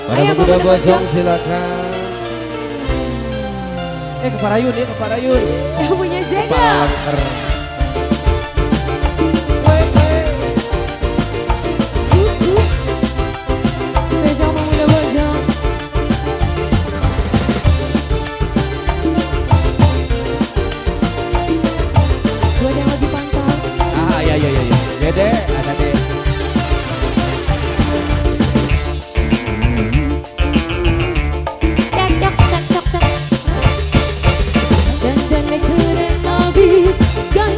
Para Ayo, pemuda pemuda Bojong Bojong. silakan. Ke Parayun ya, ke Parayun. Yang punya Jega. Palangker. Spesial pemuda Bojong. Buat yang lebih pantang. Ah, iya, iya, iya. Dede, ada deh. Cek cok cek cok cek. Dan keren habis. Dan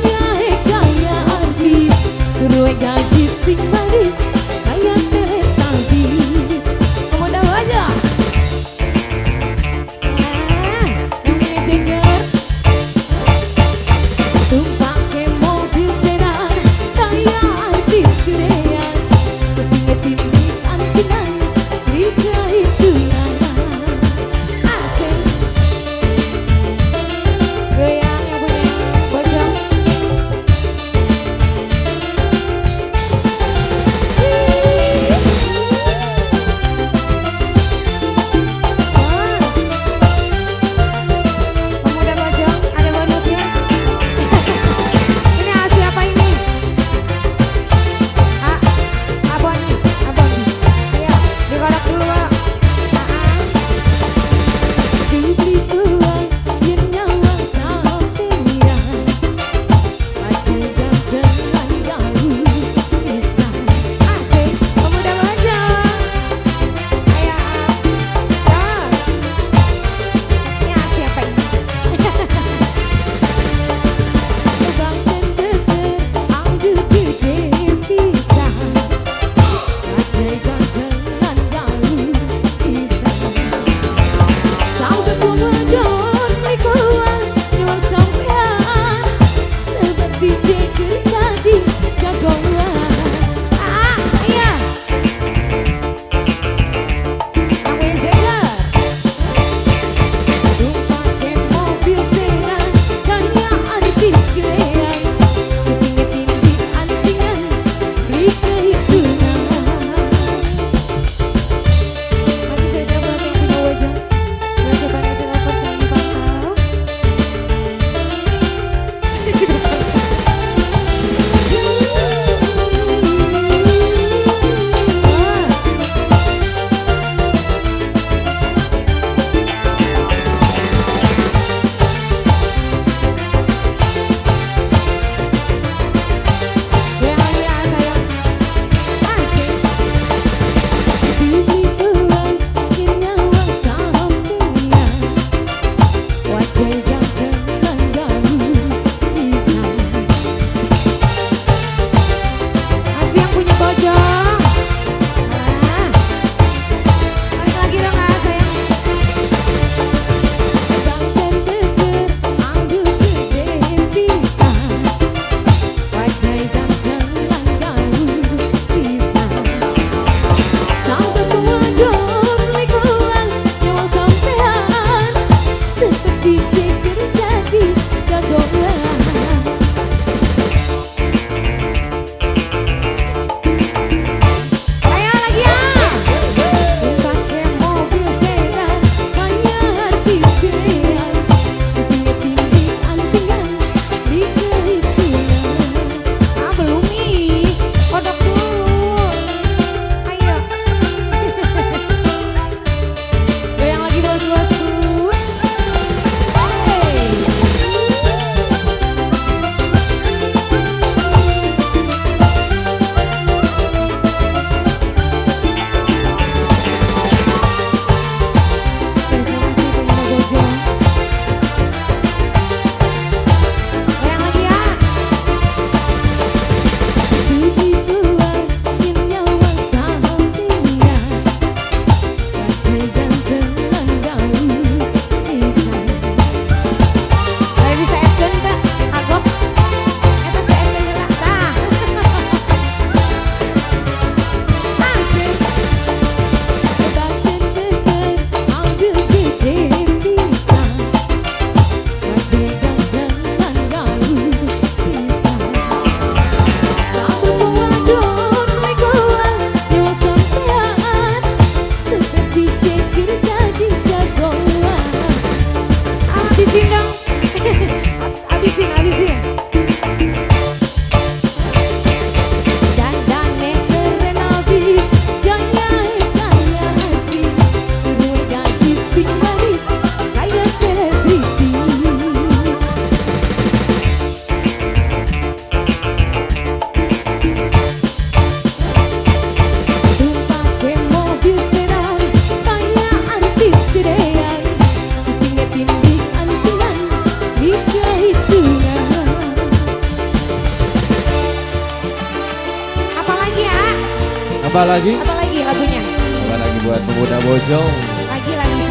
Apa lagi? Apa lagi lagunya? Apa lagi buat pemuda Bojong? Lagi satu lagi.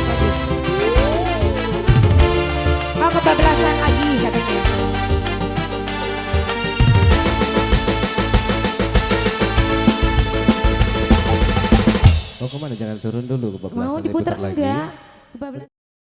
Oh, kebablasan lagi katanya. Oh kemana? Jangan turun dulu, kebablasan Mau diputar diputar lagi. enggak? Kebablasan.